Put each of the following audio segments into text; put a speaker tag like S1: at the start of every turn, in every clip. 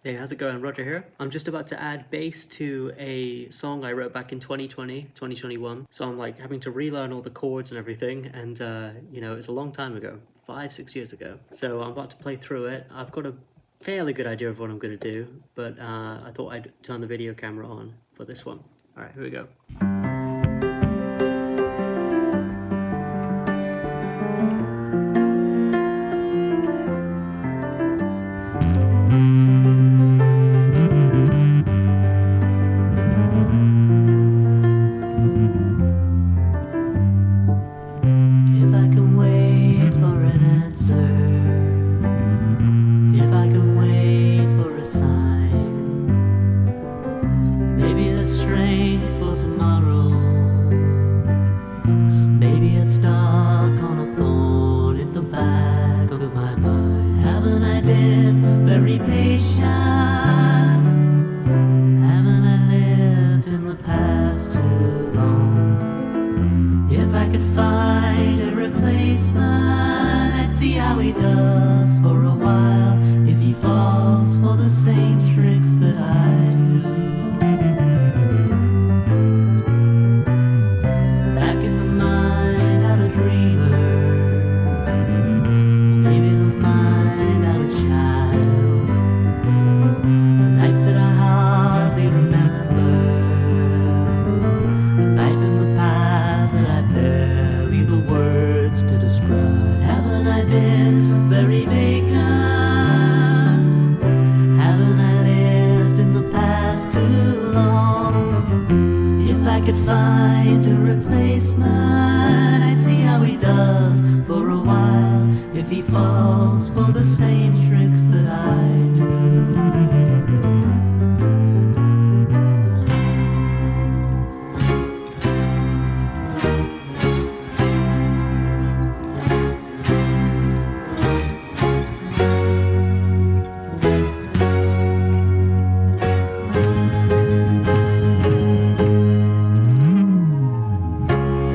S1: Hey, how's it going? Roger here. I'm just about to add bass to a song I wrote back in 2020, 2021. So I'm like having to relearn all the chords and everything. And, it's a long time ago, 5, 6 years ago. So I'm about to play through it. I've got a fairly good idea of what I'm going to do, but I thought I'd turn the video camera on for this one. All right, here we go.
S2: Maybe the strength for tomorrow. Maybe it's stuck on a thorn in the back of my mind. Haven't I been very patient? Haven't I lived in the past too long? If I could find a replacement, I'd see how he does for a while. If he falls for the same tricks that I do. Very vacant. Haven't I lived in the past too long? If I could find a replacement, I'd see how he does for a while. If he falls for the same tricks that I do.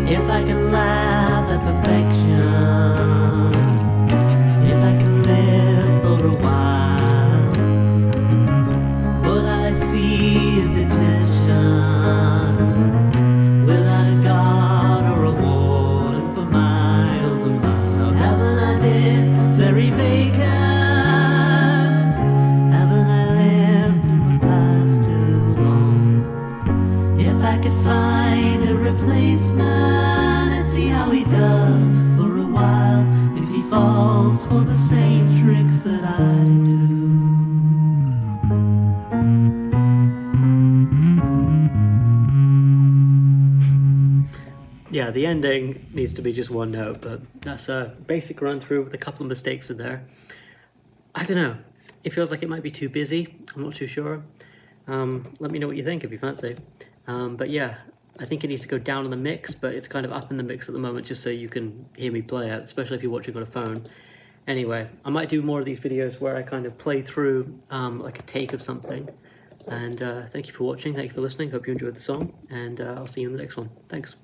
S2: If I can laugh at perfection, if I can live for a while, but all I see is detention, without a God or a warden for miles and miles. Haven't I been very vacant? Haven't I lived in the past too long? If I could find a replacement, see how he does for a while. If he falls for the same tricks that I do.
S1: Yeah, the ending needs to be just one note, but that's a basic run through with a couple of mistakes in there. I don't know. It feels like it might be too busy. I'm not too sure. Let me know what you think if you fancy. But yeah, I think it needs to go down in the mix, but it's kind of up in the mix at the moment just so you can hear me play it, especially if you're watching on a phone. Anyway, I might do more of these videos where I kind of play through like a take of something. And thank you for watching, thank you for listening, hope you enjoyed the song, and I'll see you in the next one. Thanks.